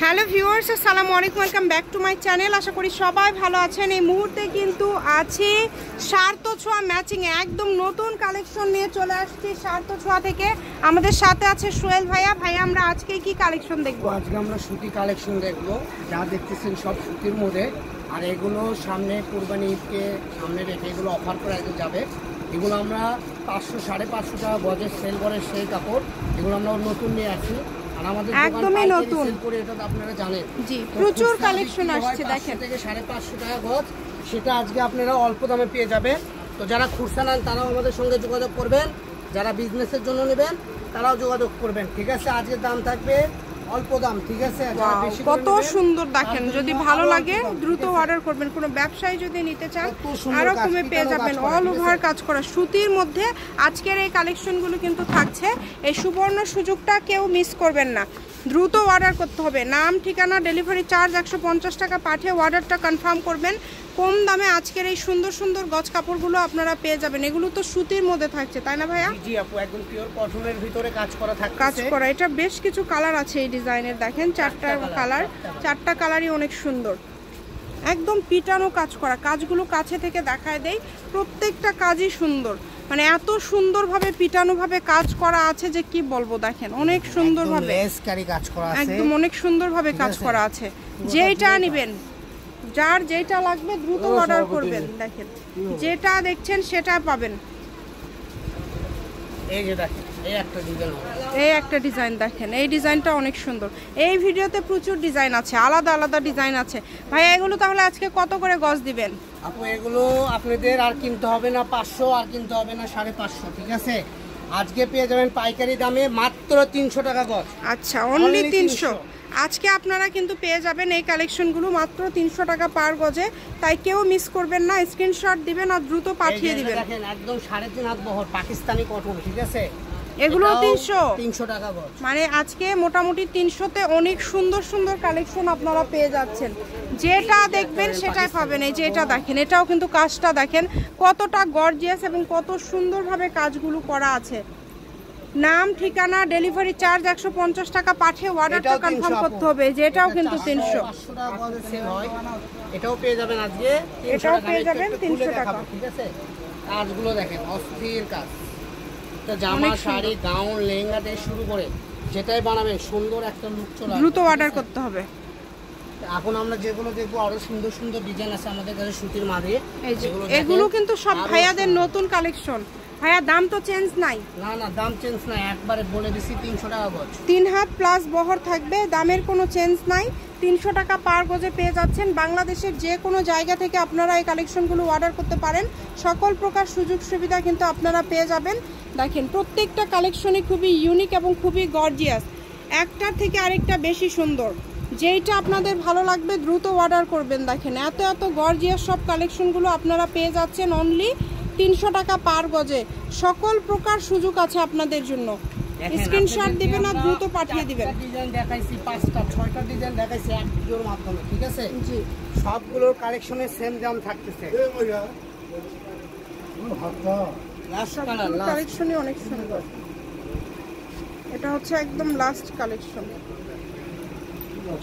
Hello viewers, আসসালামু আলাইকুম, welcome back to my channel. আশা করি সবাই ভালো আছেন। এই মুহূর্তে কিন্তু আছি সার্থ ছোঁয়া ম্যাচিংয়ে একদম নতুন কালেকশন নিয়ে চলে আসছি সার্থ ছোঁয়া থেকে। আমাদের সাথে আছে সোহেল ভাইয়া। ভাইয়া, আমরা আজকে কি কালেকশন দেখবো? আজকে আমরা সুতি কালেকশন দেখবো, যা দেখতেছেন সব সুতির মধ্যে। আর এগুলো সামনে কুরবানি ঈদকে সামনে রেখে এগুলো অফার করে যাবে। এগুলো আমরা 500-550 টাকা গজে সেল করে সেই কাপড়, এগুলো আমরা নতুন নিয়ে আসি। আর আমাদের একদমই নতুন করে এটা তো আপনারা জানেন, জি প্রচুর কালেকশন আসছে। দেখেন থেকে 550 টাকা গজ, সেটা আজকে আপনারা অল্প দামে পেয়ে যাবেন। তো যারা খুচরা নেন তারাও আমাদের সঙ্গে যোগাযোগ করবেন, যারা বিজনেসের জন্য নেবেন তারাও যোগাযোগ করবেন, ঠিক আছে? আজকের দাম থাকবে অল্প দাম, ঠিক আছে? কত সুন্দর দেখেন, যদি ভালো লাগে দ্রুত অর্ডার করবেন। কোনো ব্যবসায়ী যদি নিতে চান আরো কমে পেয়ে যাবেন। অল ওভার কাজ করা সুতির মধ্যে আজকের এই কালেকশনগুলো কিন্তু থাকছে। এই সুবর্ণ সুযোগটা কেউ মিস করবেন না, দ্রুত অর্ডার করতে হবে। নাম, ঠিকানা, ডেলিভারি চার্জ 150 টাকা পাঠিয়ে অর্ডারটা কনফার্ম করবেন। কম দামে আজকের এই সুন্দর সুন্দর গজ কাপড়গুলো আপনারা পেয়ে যাবেন। এগুলো তো সুতির মধ্যে থাকছে, তাই না ভাইয়া? জি আপু, একদম পিওর কটনের ভিতরে কাজ করা থাকছে। কাজ করা, এটা বেশ কিছু কালার আছে এই ডিজাইনের। দেখেন চারটা কালার, চারটা কালারই অনেক সুন্দর। একদম পিটানো কাজ করা, কাজগুলো কাছে থেকে দেখায় দেই। প্রত্যেকটা কাজই সুন্দর, মানে এত সুন্দরভাবে পিটানোভাবে কাজ করা আছে যে কি বলবো। দেখেন অনেক সুন্দরভাবে কাজ করা আছে, একদম অনেক সুন্দরভাবে কাজ করা আছে। যেটা নেবেন, যার যেটা লাগবে দ্রুত অর্ডার করবেন। দেখেন যেটা দেখছেন সেটা পাবেন। এই যে দেখেন এই একটা ডিজাইন দেখেন, এই ডিজাইনটা অনেক সুন্দর। এই ভিডিওতে প্রচুর ডিজাইন আছে, আলাদা আলাদা ডিজাইন আছে। ভাইয়া এগুলো তাহলে আজকে কত করে গজ দিবেন? আপু এগুলো আপনাদের আর কিনতে হবে না 500, আর কিনতে হবে না 550, ঠিক আছে? আজকে পেয়ে যাবেন পাইকারি দামে মাত্র 300 টাকা গজ। আচ্ছা, অনলি 300। আজকে আপনারা কিন্তু পেয়ে যাবেন এই কালেকশনগুলো মাত্র 300 টাকা পার গজে। তাই কেউ মিস করবেন না, স্ক্রিনশট দিবেন আর দ্রুত পাঠিয়ে দিবেন। দেখেন একদম 3.5 হাত বহর পাকিস্তানি কটন, ঠিক আছে? এগুলো 300 টাকা গজ। মানে আজকে মোটামুটি 300-তে অনেক সুন্দর সুন্দর কালেকশন আপনারা পেয়ে যাচ্ছেন। যেটা দেখবেন সেটাই পাবেন। এই যে এটা দেখেন, এটাও কিন্তু কাজটা দেখেন কতটা গর্জিয়াস এবং কত সুন্দরভাবে কাজগুলো করা আছে। নাম, ঠিকানা, ডেলিভারি চার্জ 150 টাকা পাঠিয়ে অর্ডারটা কনফার্ম করতে হবে। যেটাও কিন্তু 300 টাকা গজে সেল হয়। এটাও পেয়ে যাবেন আজকে, এটাও পেয়ে যাবেন 300 টাকা, ঠিক আছে? কাজগুলো দেখেন অস্থির কাজ। জামা, শাড়ি, গাউন, লেহেঙ্গা থেকে শুরু করে যেটাই বানাবেন সুন্দর একটা লুক চলে আসবে। দ্রুত অর্ডার করতে হবে। এখন আমরা যেগুলো দেখবো আরো সুন্দর সুন্দর ডিজাইন আছে আমাদের কাছে সুতির মাঝে। এগুলো কিন্তু সব ভাইয়াদের নতুন কালেকশন। ভাইয়া দাম তো চেঞ্জ নাই? না না, দাম চেঞ্জ নাই, একবারে বলে দিছি 300 টাকা গজ। 3 হাত প্লাস বহর থাকবে, দামের কোনো চেঞ্জ নাই। 300 টাকা পার গজে পেয়ে যাচ্ছেন। বাংলাদেশের যে কোনো জায়গা থেকে আপনারা এই কালেকশনগুলো অর্ডার করতে পারেন। সকল প্রকার সুযোগ সুবিধা কিন্তু আপনারা পেয়ে যাবেন। দেখেন প্রত্যেকটা কালেকশনই খুবই ইউনিক এবং খুবই গর্জিয়াস, একটার থেকে আরেকটা বেশি সুন্দর। যেইটা আপনাদের ভালো লাগবে দ্রুত অর্ডার করবেন। দেখেন এত এত গর্জিয়াস সব কালেকশনগুলো আপনারা পেয়ে যাচ্ছেন অনলি 300 টাকা পার গজে। সকল প্রকার সুযোগ আছে আপনাদের জন্য। স্ক্রিনশট দিবেন আর দ্রুত পাঠিয়ে দিবেন। ডিজাইন দেখাইছি 5টা-6টা ডিজাইন দেখাইছি এক ভিডিওর মাধ্যমে, ঠিক আছে? জি, সবগুলোর কালেকশনে সেম দাম থাকতেছে। কালেকশনই অনেক সুন্দর। এটা হচ্ছে একদম লাস্ট কালেকশন।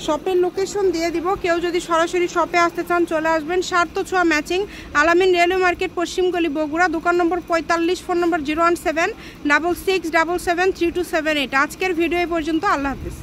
শপের লোকেশন দিয়ে দিব, কেউ যদি সরাসরি শপে আসতে চান চলে আসবেন। সার্থ ছোঁয়া ম্যাচিং, আলামিন রেলওয়ে মার্কেট, পশ্চিমগলি, বগুড়া। দোকান নম্বর 45, ফোন নম্বর 01766773278। আজকের ভিডিও এই পর্যন্ত। আল্লাহ হাফিজ।